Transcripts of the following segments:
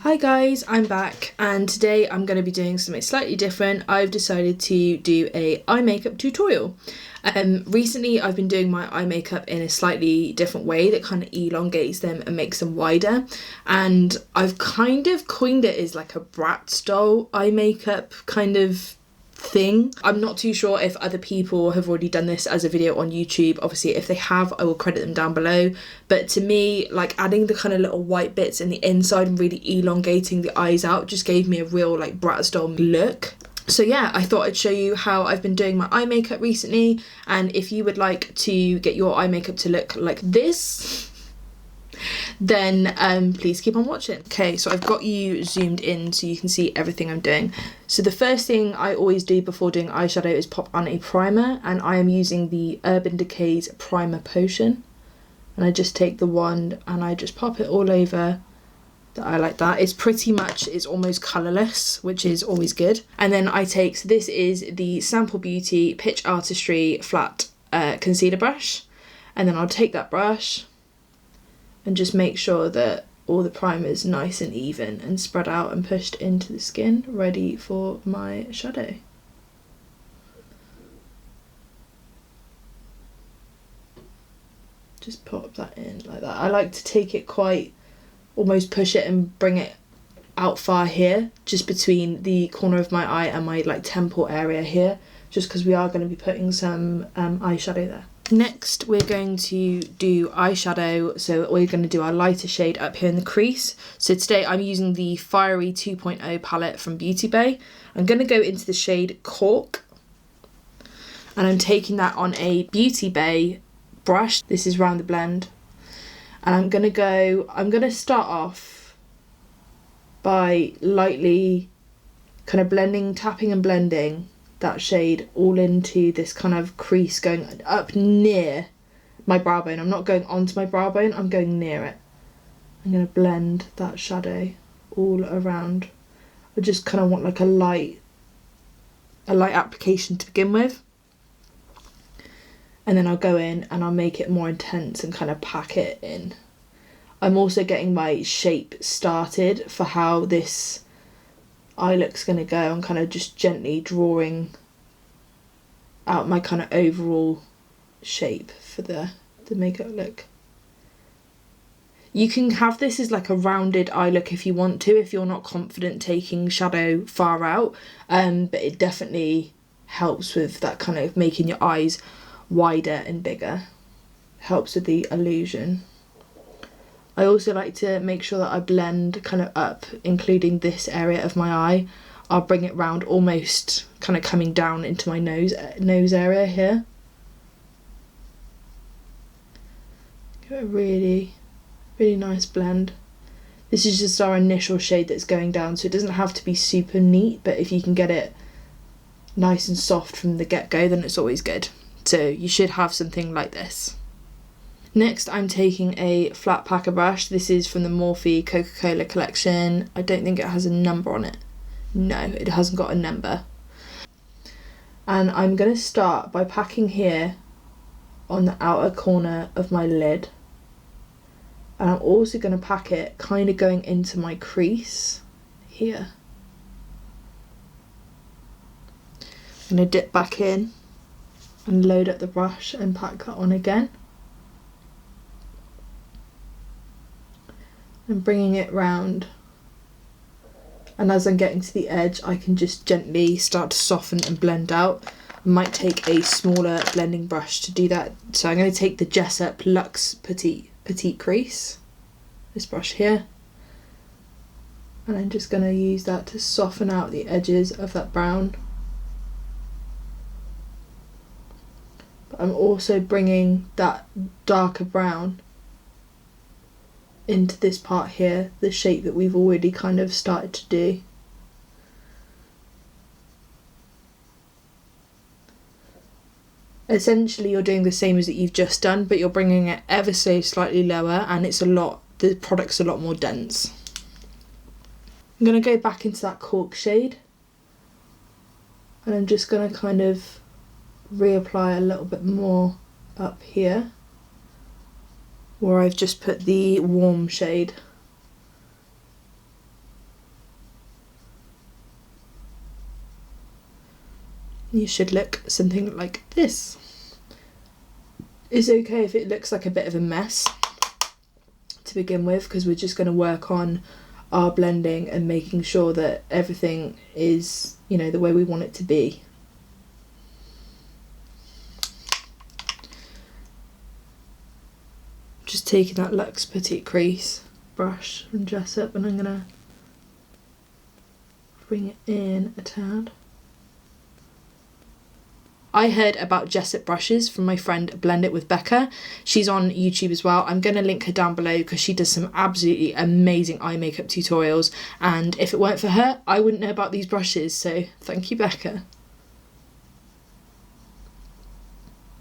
Hi guys, I'm back and today I'm going to be doing something slightly different. I've decided to do a eye makeup tutorial. Recently I've been doing my eye makeup in a slightly different way that kind of elongates them and makes them wider, and I've kind of coined it as like a Bratz style eye makeup kind of thing. I'm not too sure if other people have already done this as a video on YouTube. Obviously if they have, I will credit them down below, but to me, like, adding the kind of little white bits in the inside and really elongating the eyes out just gave me a real like Bratz style look. So yeah, I thought I'd show you how I've been doing my eye makeup recently, and if you would like to get your eye makeup to look like this, then please keep on watching. Okay, so I've got you zoomed in so you can see everything I'm doing. So the first thing I always do before doing eyeshadow is pop on a primer, and I am using the Urban Decay's Primer Potion. And I just take the wand and I just pop it all over the eye like that. It's pretty much, it's almost colourless, which is always good. And then I take, so this is the Sample Beauty Pitch Artistry Flat Concealer Brush. And then I'll take that brush and just make sure that all the primer is nice and even and spread out and pushed into the skin, ready for my shadow. Just pop that in like that. I like to take it quite, almost push it and bring it out far here, just between the corner of my eye and my like temple area here, just because we are going to be putting some eyeshadow there. Next we're going to do eyeshadow, so we're going to do our lighter shade up here in the crease. So today I'm using the Fiery 2.0 palette from Beautybay. I'm going to go into the shade Cork, and I'm taking that on a Beautybay brush. This is round the blend, and I'm going to start off by lightly kind of blending, tapping and blending that shade all into this kind of crease going up near my brow bone. I'm not going onto my brow bone, I'm going near it. I'm going to blend that shadow all around. I just kind of want like a light application to begin with, and then I'll go in and I'll make it more intense and kind of pack it in. I'm also getting my shape started for how this eye look's going to go. I'm kind of just gently drawing out my kind of overall shape for the makeup look. You can have this as like a rounded eye look if you want to, if you're not confident taking shadow far out, but it definitely helps with that kind of making your eyes wider and bigger. Helps with the illusion. I also like to make sure that I blend kind of up, including this area of my eye. I'll bring it round, almost kind of coming down into my nose area here. Get a really, really nice blend. This is just our initial shade that's going down, so it doesn't have to be super neat, but if you can get it nice and soft from the get-go, then it's always good. So you should have something like this. Next, I'm taking a flat packer brush. This is from the Morphe Coca-Cola collection. I don't think it has a number on it. No, it hasn't got a number. And I'm going to start by packing here on the outer corner of my lid. And I'm also going to pack it kind of going into my crease here. I'm going to dip back in and load up the brush and pack that on again. And bringing it round, and as I'm getting to the edge I can just gently start to soften and blend out. I might take a smaller blending brush to do that, so I'm going to take the Jessup Luxe Petite Crease, this brush here, and I'm just going to use that to soften out the edges of that brown. But I'm also bringing that darker brown into this part here, the shape that we've already kind of started to do. Essentially you're doing the same as that you've just done, but you're bringing it ever so slightly lower, and it's the product's a lot more dense. I'm going to go back into that Cork shade, and I'm just going to kind of reapply a little bit more up here, where I've just put the warm shade. You should look something like this. It's okay if it looks like a bit of a mess to begin with, because we're just going to work on our blending and making sure that everything is, you know, the way we want it to be. Just taking that Luxe Petite Crease brush from Jessup, and I'm going to bring it in a tad. I heard about Jessup brushes from my friend Blenditwithbecka. She's on YouTube as well. I'm going to link her down below because she does some absolutely amazing eye makeup tutorials, and if it weren't for her, I wouldn't know about these brushes, so thank you, Becca.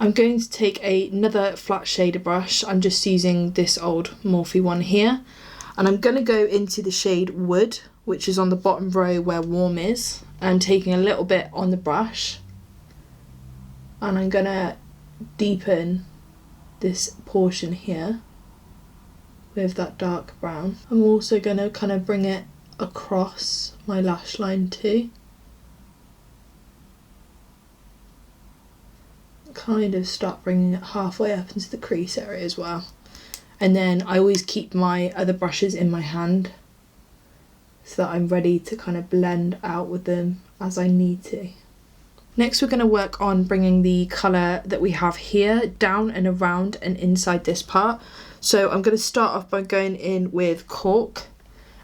I'm going to take another flat shader brush. I'm just using this old Morphe one here, and I'm going to go into the shade Wood, which is on the bottom row where Warm is, and taking a little bit on the brush. And I'm going to deepen this portion here with that dark brown. I'm also going to kind of bring it across my lash line too. Kind of start bringing it halfway up into the crease area as well. And then I always keep my other brushes in my hand so that I'm ready to kind of blend out with them as I need to. Next we're going to work on bringing the colour that we have here down and around and inside this part. So I'm going to start off by going in with Cork,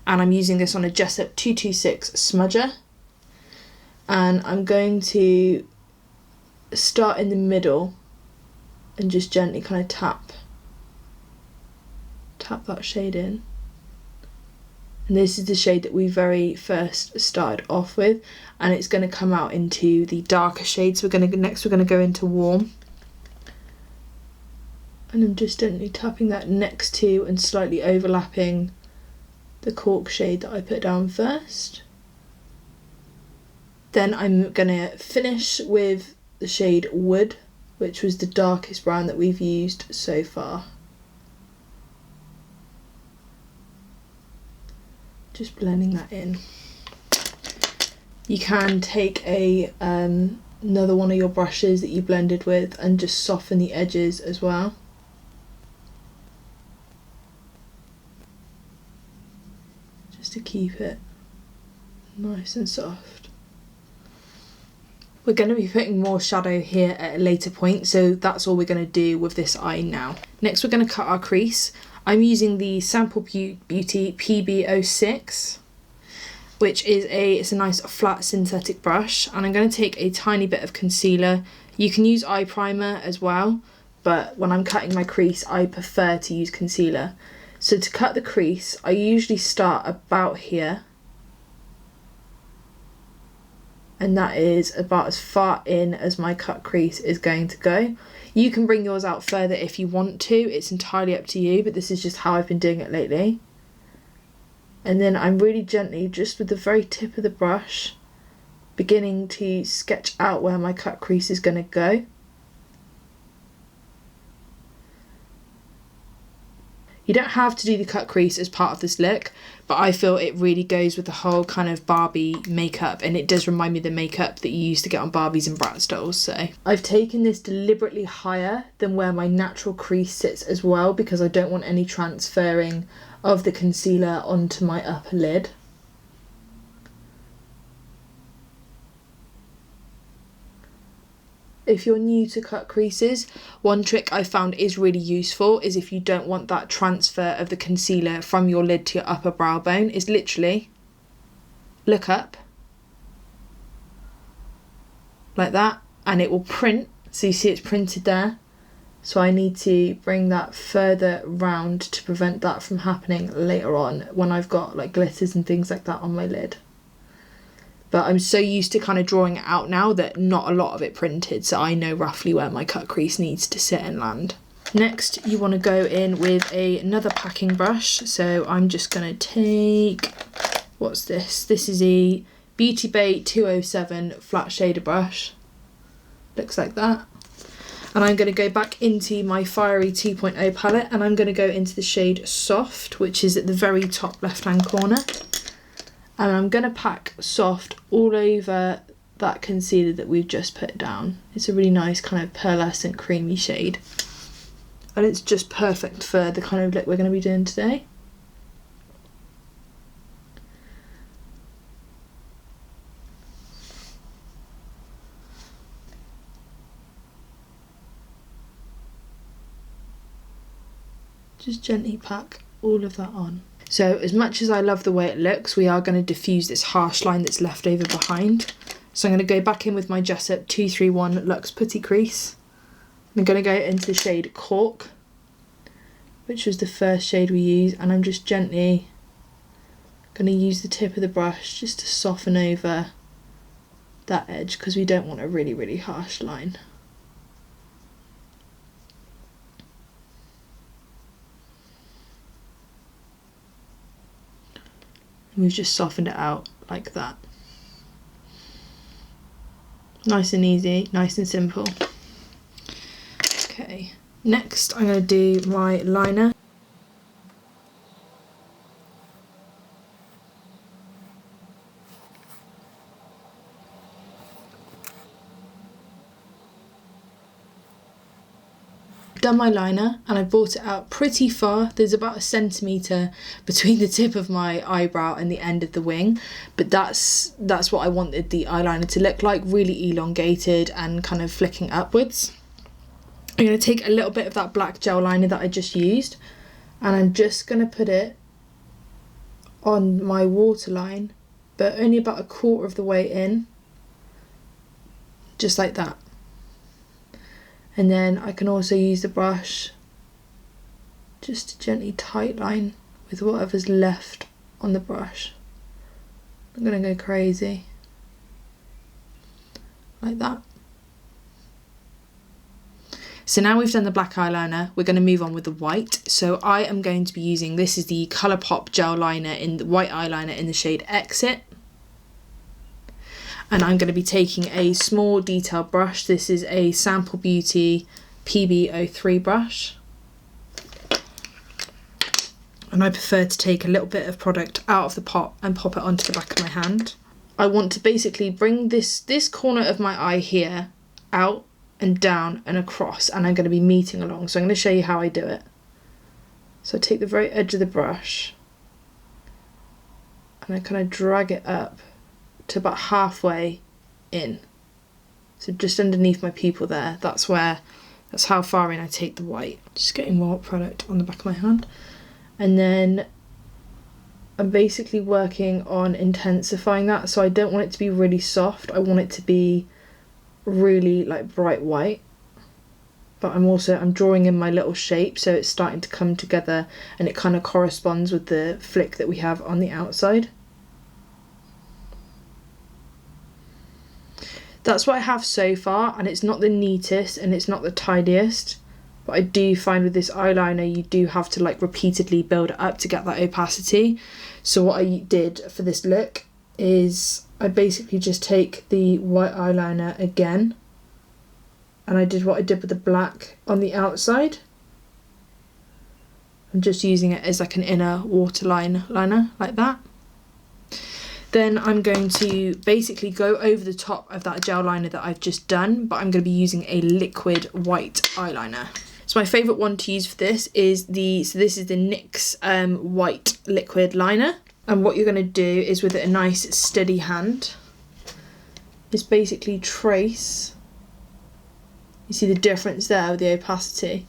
and I'm using this on a Jessup 226 smudger, and I'm going to start in the middle and just gently kind of tap that shade in. And this is the shade that we very first started off with, and it's going to come out into the darker shades. So we're going to go into Warm, and I'm just gently tapping that next to and slightly overlapping the Cork shade that I put down first. Then I'm going to finish with the shade Wood, which was the darkest brown that we've used so far. Just blending that in. You can take another one of your brushes that you blended with and just soften the edges as well. Just to keep it nice and soft. We're going to be putting more shadow here at a later point, so that's all we're going to do with this eye now. Next we're going to cut our crease. I'm using the Sample Beauty PB06, which is it's a nice flat synthetic brush, and I'm going to take a tiny bit of concealer. You can use eye primer as well, but when I'm cutting my crease I prefer to use concealer. So to cut the crease I usually start about here, and that is about as far in as my cut crease is going to go. You can bring yours out further if you want to, it's entirely up to you, but this is just how I've been doing it lately. And then I'm really gently, just with the very tip of the brush, beginning to sketch out where my cut crease is going to go. You don't have to do the cut crease as part of this look, but I feel it really goes with the whole kind of Barbie makeup, and it does remind me of the makeup that you used to get on Barbies and Bratz dolls. So I've taken this deliberately higher than where my natural crease sits as well, because I don't want any transferring of the concealer onto my upper lid. If you're new to cut creases, one trick I found is really useful is if you don't want that transfer of the concealer from your lid to your upper brow bone, is literally look up like that and it will print. So you see it's printed there. So I need to bring that further round to prevent that from happening later on when I've got like glitters and things like that on my lid. But I'm so used to kind of drawing it out now that not a lot of it printed, so I know roughly where my cut crease needs to sit and land. Next, you want to go in with another packing brush. So I'm just going to take, what's this? This is a Beautybay 207 flat shader brush. Looks like that. And I'm going to go back into my Fiery 2.0 palette, and I'm going to go into the shade Soft, which is at the very top left hand corner. And I'm going to pack Soft all over that concealer that we've just put down. It's a really nice kind of pearlescent creamy shade. And it's just perfect for the kind of look we're going to be doing today. Just gently pack all of that on. So as much as I love the way it looks, we are going to diffuse this harsh line that's left over behind. So I'm going to go back in with my Jessup 231 Luxe Putty Crease. I'm going to go into the shade Cork, which was the first shade we used, and I'm just gently going to use the tip of the brush just to soften over that edge, because we don't want a really, really harsh line. And we've just softened it out like that. Nice and easy, nice and simple. Okay, next I'm going to do my liner. Done my liner and I brought it out pretty far. There's about 1 centimetre between the tip of my eyebrow and the end of the wing, but that's what I wanted the eyeliner to look like, really elongated and kind of flicking upwards. I'm going to take a little bit of that black gel liner that I just used, and I'm just going to put it on my waterline, but only about 1/4 of the way in, just like that. And then I can also use the brush just to gently tightline with whatever's left on the brush. I'm going to go crazy, like that. So now we've done the black eyeliner, we're going to move on with the white. So I am going to be using, this is the Colourpop gel liner in the white eyeliner in the shade Exit. And I'm going to be taking a small detail brush. This is a Sample Beauty PB03 brush. And I prefer to take a little bit of product out of the pot and pop it onto the back of my hand. I want to basically bring this corner of my eye here out and down and across, and I'm going to be meeting along. So I'm going to show you how I do it. So I take the very edge of the brush and I kind of drag it up to about halfway in, so just underneath my pupil there. That's how far in I take the white. Just getting more product on the back of my hand, and then I'm basically working on intensifying that. So I don't want it to be really soft, I want it to be really like bright white, but I'm drawing in my little shape, so it's starting to come together and it kind of corresponds with the flick that we have on the outside. That's what I have so far, and it's not the neatest and it's not the tidiest, but I do find with this eyeliner you do have to like repeatedly build it up to get that opacity. So what I did for this look is I basically just take the white eyeliner again, and I did what I did with the black on the outside. I'm just using it as like an inner waterline liner like that. Then I'm going to basically go over the top of that gel liner that I've just done, but I'm going to be using a liquid white eyeliner. So my favourite one to use for this is this is the NYX white liquid liner. And what you're going to do is, with a nice steady hand, is basically trace. You see the difference there with the opacity.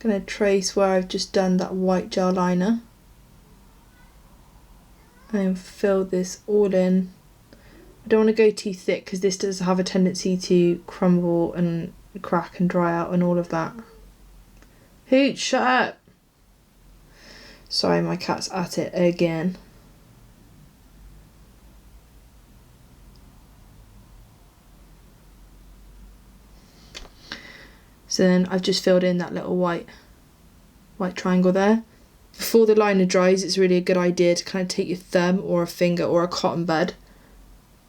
I'm going to trace where I've just done that white gel liner. And fill this all in. I don't want to go too thick because this does have a tendency to crumble and crack and dry out and all of that. Hooch, shut up! Sorry, my cat's at it again. So then I've just filled in that little white triangle there. Before the liner dries, it's really a good idea to kind of take your thumb or a finger or a cotton bud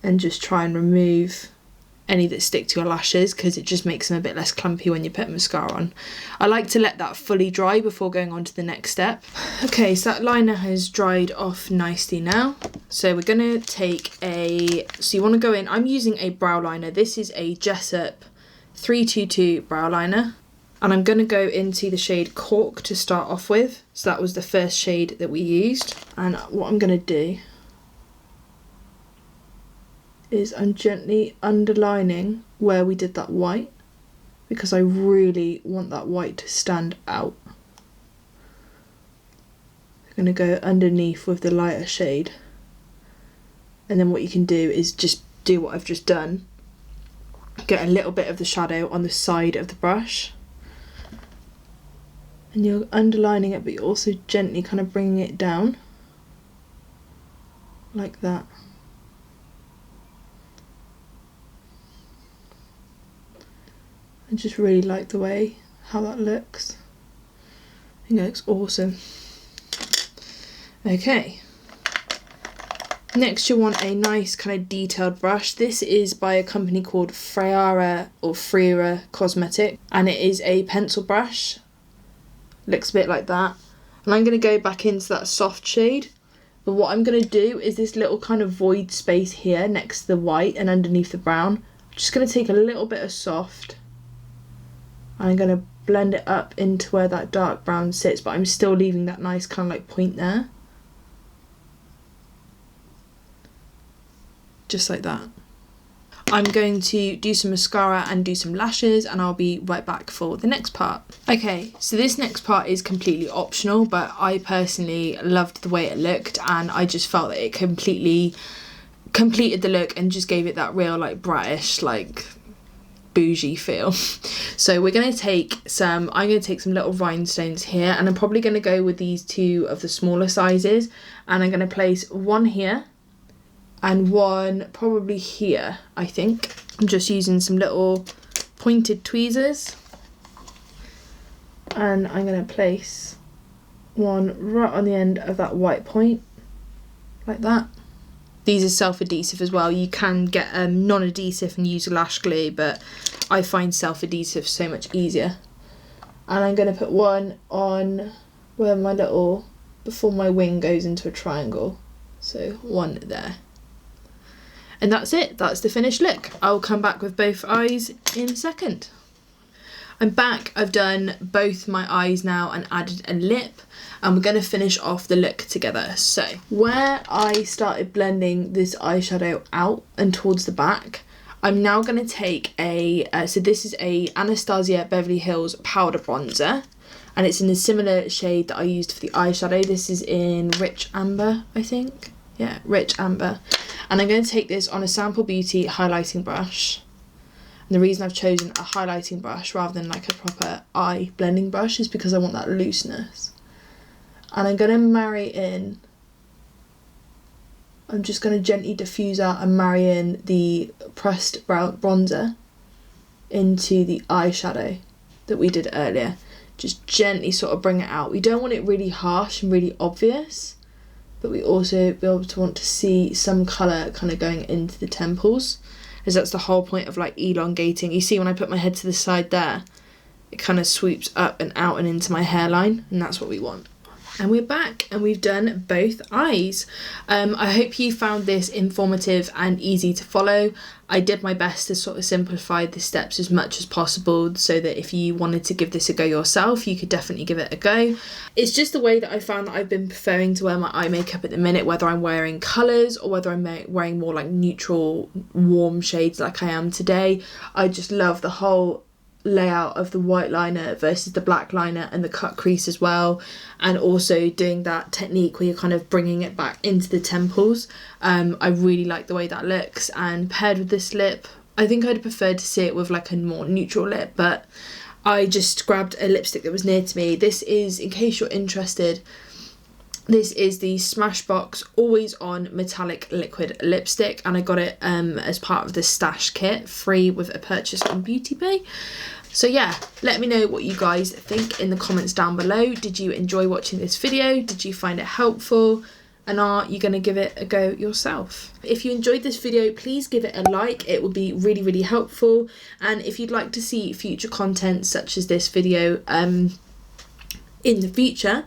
and just try and remove any that stick to your lashes, because it just makes them a bit less clumpy when you put mascara on. I like to let that fully dry before going on to the next step. Okay, so that liner has dried off nicely now. So we're gonna take so you wanna go in, I'm using a brow liner. This is a Jessup 322 brow liner. And I'm gonna go into the shade Cork to start off with. So that was the first shade that we used. And what I'm gonna do is I'm gently underlining where we did that white, because I really want that white to stand out. I'm going to go underneath with the lighter shade, and then what you can do is just do what I've just done, get a little bit of the shadow on the side of the brush, and you're underlining it, but you're also gently kind of bringing it down like that. I just really like the way how that looks. I think it looks awesome. Okay. Next you'll want a nice kind of detailed brush. This is by a company called Freira Cosmetic, and it is a pencil brush. Looks a bit like that. And I'm going to go back into that soft shade. But what I'm going to do is this little kind of void space here next to the white and underneath the brown. I'm just going to take a little bit of soft. I'm going to blend it up into where that dark brown sits, but I'm still leaving that nice kind of like point there. Just like that. I'm going to do some mascara and do some lashes, and I'll be right back for the next part. Okay, so this next part is completely optional, but I personally loved the way it looked, and I just felt that it completely completed the look and just gave it that real like British like bougie feel. So I'm going to take some little rhinestones here, and I'm probably going to go with these two of the smaller sizes, and I'm going to place one here and one probably here. I think I'm just using some little pointed tweezers, and I'm going to place one right on the end of that white point like that. These are self-adhesive as well. You can get non-adhesive and use lash glue, but I find self-adhesive so much easier. And I'm going to put one on where before my wing goes into a triangle. So one there. And that's it. That's the finished look. I'll come back with both eyes in a second. I'm back. I've done both my eyes now and added a lip, and we're going to finish off the look together. So where I started blending this eyeshadow out and towards the back, I'm now going to take so this is a Anastasia Beverly Hills powder bronzer, and it's in a similar shade that I used for the eyeshadow. This is in Rich Amber, I think. Yeah, Rich Amber. And I'm going to take this on a Sample Beauty highlighting brush. And the reason I've chosen a highlighting brush rather than like a proper eye blending brush is because I want that looseness. And I'm going to marry in, I'm just going to gently diffuse out and marry in the pressed brown bronzer into the eyeshadow that we did earlier. Just gently sort of bring it out. We don't want it really harsh and really obvious, but we also be able to want to see some colour kind of going into the temples, as that's the whole point of like elongating. You see when I put my head to the side there, it kind of swoops up and out and into my hairline, and that's what we want. And we're back and we've done both eyes. I hope you found this informative and easy to follow. I did my best to sort of simplify the steps as much as possible so that if you wanted to give this a go yourself, you could definitely give it a go. It's just the way that I found that I've been preferring to wear my eye makeup at the minute, whether I'm wearing colours or whether I'm wearing more like neutral, warm shades like I am today. I just love the whole layout of the white liner versus the black liner and the cut crease as well, and also doing that technique where you're kind of bringing it back into the temples. I really like the way that looks, and paired with this lip, I think I'd prefer to see it with like a more neutral lip, but I just grabbed a lipstick that was near to me. This is, in case you're interested, this is the Smashbox Always On Metallic Liquid Lipstick, and I got it as part of the stash kit, free with a purchase on Beautybay. So yeah, let me know what you guys think in the comments down below. Did you enjoy watching this video? Did you find it helpful? And are you going to give it a go yourself? If you enjoyed this video, please give it a like. It would be really, really helpful. And if you'd like to see future content such as this video in the future,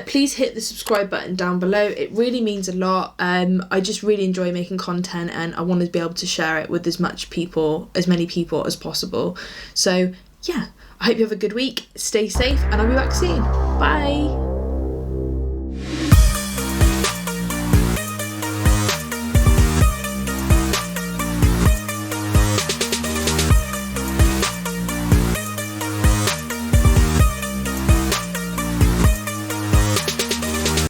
please hit the subscribe button down below. It really means a lot. I just really enjoy making content, and I want to be able to share it with as many people as possible. So yeah, I hope you have a good week. Stay safe, and I'll be back soon. Bye.